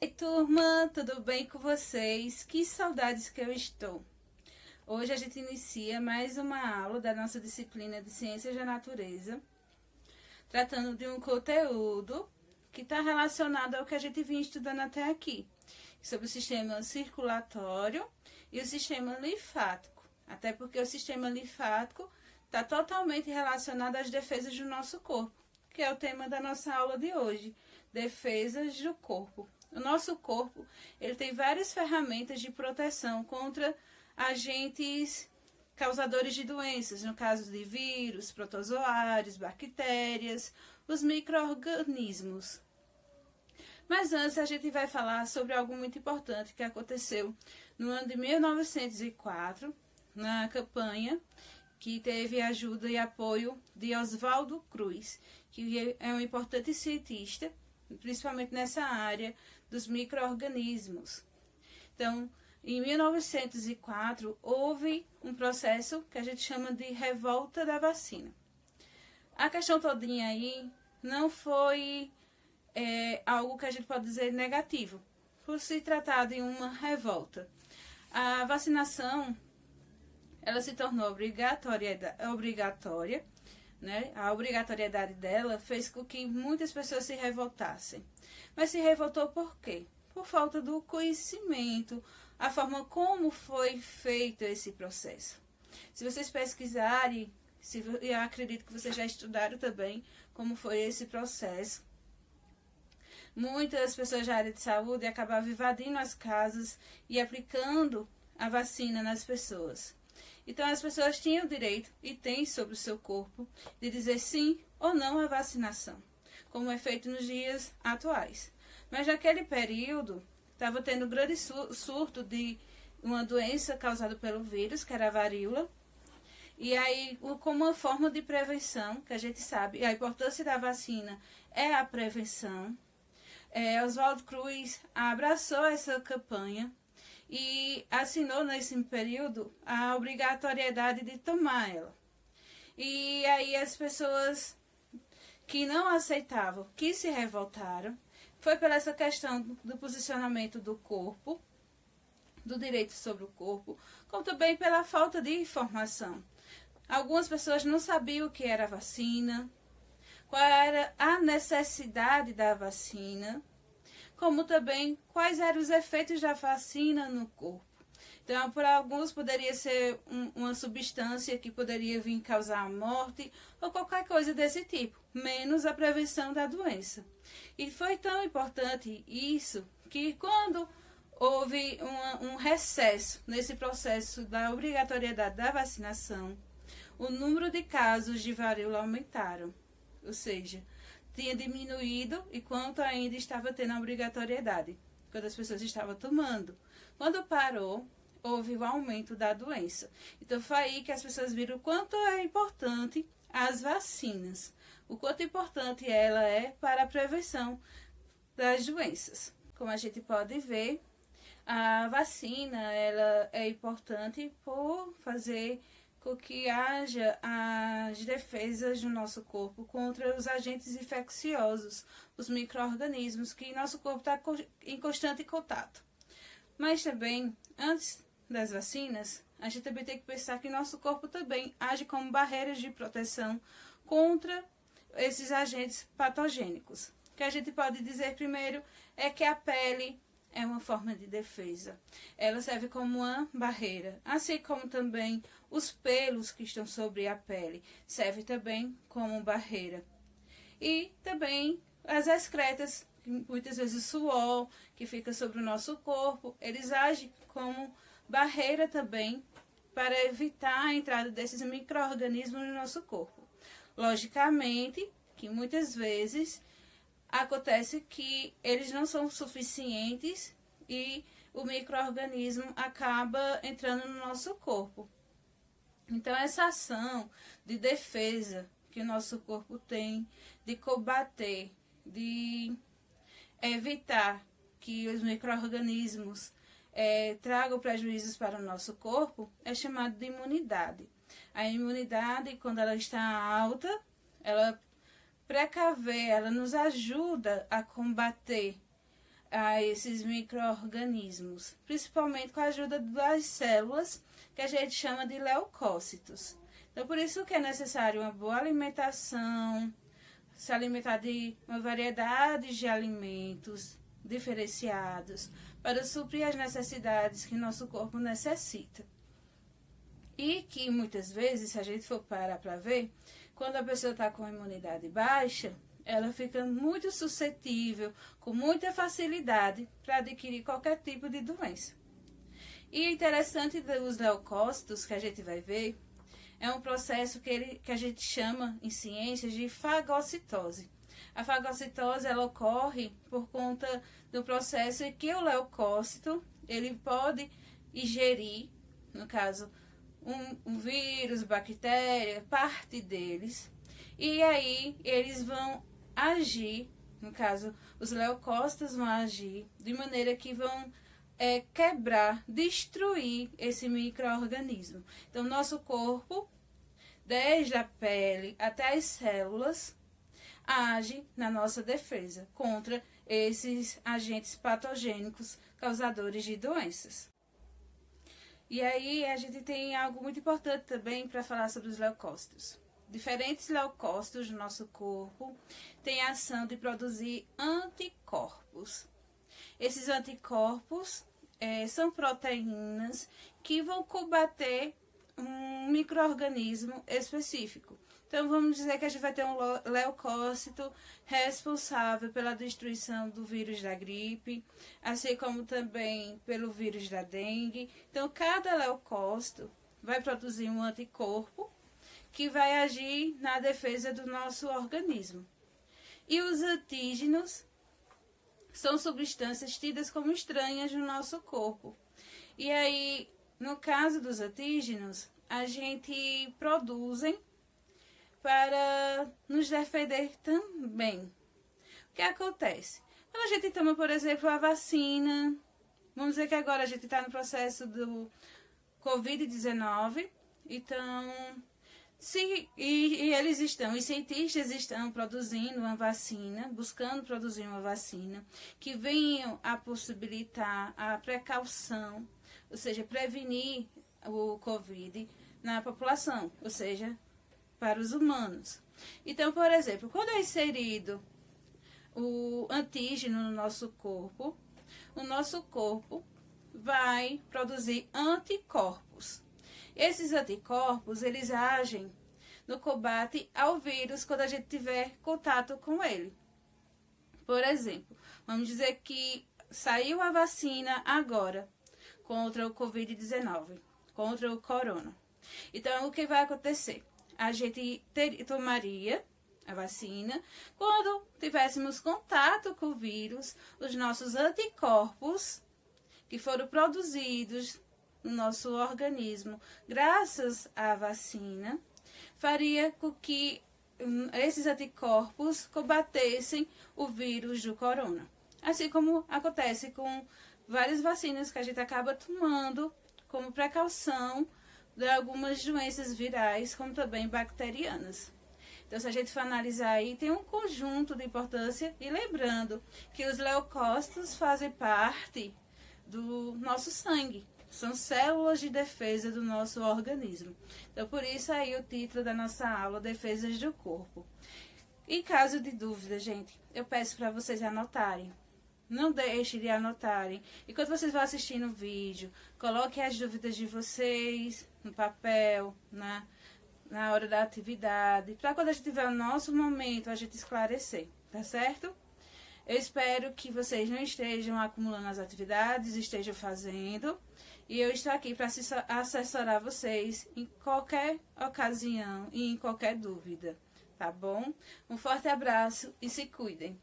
Oi, turma, tudo bem com vocês? Que saudades que eu estou! Hoje a gente inicia mais uma aula da nossa disciplina de Ciências da Natureza, tratando de um conteúdo que está relacionado ao que a gente vinha estudando até aqui, sobre o sistema circulatório e o sistema linfático, até porque o sistema linfático está totalmente relacionado às defesas do nosso corpo, que é o tema da nossa aula de hoje, defesas do corpo. O nosso corpo, ele tem várias ferramentas de proteção contra agentes causadores de doenças, no caso de vírus, protozoários, bactérias, os micro-organismos. Mas antes a gente vai falar sobre algo muito importante que aconteceu no ano de 1904, na campanha que teve ajuda e apoio de Oswaldo Cruz, que é um importante cientista, principalmente nessa área dos micro-organismos. Então, em 1904, houve um processo que a gente chama de revolta da vacina. A questão todinha aí não foi algo que a gente pode dizer negativo, por se tratar de uma revolta. A vacinação, ela se tornou obrigatória, né? A obrigatoriedade dela fez com que muitas pessoas se revoltassem. Mas se revoltou por quê? Por falta do conhecimento, a forma como foi feito esse processo. Se vocês pesquisarem, eu acredito que vocês já estudaram também como foi esse processo. Muitas pessoas da área de saúde acabavam invadindo as casas e aplicando a vacina nas pessoas. Então, as pessoas tinham o direito, e têm sobre o seu corpo, de dizer sim ou não à vacinação, como é feito nos dias atuais. Mas naquele período, estava tendo um grande surto de uma doença causada pelo vírus, que era a varíola. E aí, como uma forma de prevenção, que a gente sabe, a importância da vacina é a prevenção, Oswaldo Cruz abraçou essa campanha e assinou nesse período a obrigatoriedade de tomar ela. E aí as pessoas que não aceitavam, que se revoltaram, foi pela essa questão do posicionamento do corpo, do direito sobre o corpo, como também pela falta de informação. Algumas pessoas não sabiam o que era a vacina, qual era a necessidade da vacina, como também quais eram os efeitos da vacina no corpo. Então, para alguns poderia ser uma substância que poderia vir causar a morte ou qualquer coisa desse tipo, menos a prevenção da doença. E foi tão importante isso que quando houve um recesso nesse processo da obrigatoriedade da vacinação, o número de casos de varíola aumentaram, ou seja, tinha diminuído enquanto ainda estava tendo a obrigatoriedade, quando as pessoas estavam tomando. Quando parou, houve o aumento da doença. Então foi aí que as pessoas viram o quanto é importante as vacinas, o quanto importante ela é para a prevenção das doenças. Como a gente pode ver, a vacina ela é importante por fazer com que haja as defesas do nosso corpo contra os agentes infecciosos, os micro-organismos, que nosso corpo está em constante contato. Mas também, antes das vacinas, a gente também tem que pensar que nosso corpo também age como barreiras de proteção contra esses agentes patogênicos. O que a gente pode dizer primeiro é que a pele é uma forma de defesa. Ela serve como uma barreira, assim como também os pelos que estão sobre a pele servem também como barreira. E também as excretas, muitas vezes o suor que fica sobre o nosso corpo, eles agem como barreira também para evitar a entrada desses micro-organismos no nosso corpo. Logicamente que muitas vezes acontece que eles não são suficientes e o micro-organismo acaba entrando no nosso corpo. Então, essa ação de defesa que o nosso corpo tem, de combater, de evitar que os micro-organismos tragam prejuízos para o nosso corpo, é chamado de imunidade. A imunidade, quando ela está alta, ela precaver, ela nos ajuda a combater a esses micro-organismos, principalmente com a ajuda das células que a gente chama de leucócitos. Então, por isso que é necessário uma boa alimentação, se alimentar de uma variedade de alimentos diferenciados para suprir as necessidades que nosso corpo necessita. E que muitas vezes, se a gente for parar para ver, quando a pessoa está com imunidade baixa, ela fica muito suscetível, com muita facilidade, para adquirir qualquer tipo de doença. E o interessante dos leucócitos, que a gente vai ver, é um processo que a gente chama, em ciências, de fagocitose. A fagocitose, ela ocorre por conta do processo em que o leucócito, ele pode ingerir, no caso, um vírus, bactéria, parte deles, e aí eles vão agir, no caso, os leucócitos vão agir de maneira que vão quebrar, destruir esse micro-organismo. Então, nosso corpo, desde a pele até as células, age na nossa defesa contra esses agentes patogênicos causadores de doenças. E aí a gente tem algo muito importante também para falar sobre os leucócitos. Diferentes leucócitos no nosso corpo têm a ação de produzir anticorpos. Esses anticorpos são proteínas que vão combater um micro-organismo específico. Então, vamos dizer que a gente vai ter um leucócito responsável pela destruição do vírus da gripe, assim como também pelo vírus da dengue. Então, cada leucócito vai produzir um anticorpo que vai agir na defesa do nosso organismo. E os antígenos são substâncias tidas como estranhas no nosso corpo. E aí, no caso dos antígenos, a gente produzem para nos defender também. O que acontece? Quando a gente toma, por exemplo, a vacina, vamos dizer que agora a gente está no processo do Covid-19, então, os cientistas estão produzindo uma vacina, buscando produzir uma vacina, que venham a possibilitar a precaução, ou seja, prevenir o Covid na população, ou seja, para os humanos. Então, por exemplo, quando é inserido o antígeno no nosso corpo, o nosso corpo vai produzir anticorpos. Esses anticorpos, eles agem no combate ao vírus quando a gente tiver contato com ele. Por exemplo, vamos dizer que saiu a vacina agora contra o Covid-19, contra o corona. Então, o que vai acontecer? A gente tomaria a vacina. Quando tivéssemos contato com o vírus, os nossos anticorpos, que foram produzidos no nosso organismo graças à vacina, faria com que esses anticorpos combatessem o vírus do corona. Assim como acontece com várias vacinas que a gente acaba tomando como precaução de algumas doenças virais, como também bacterianas. Então, se a gente for analisar aí, tem um conjunto de importância, e lembrando que os leucócitos fazem parte do nosso sangue, são células de defesa do nosso organismo. Então, por isso aí o título da nossa aula, Defesas do Corpo. Em caso de dúvida, gente, eu peço para vocês anotarem. Não deixe de anotarem. E quando vocês vão assistindo o vídeo, coloquem as dúvidas de vocês no papel, na hora da atividade, para quando a gente tiver o nosso momento, a gente esclarecer, tá certo? Eu espero que vocês não estejam acumulando as atividades, estejam fazendo. E eu estou aqui para assessorar vocês em qualquer ocasião e em qualquer dúvida, tá bom? Um forte abraço e se cuidem!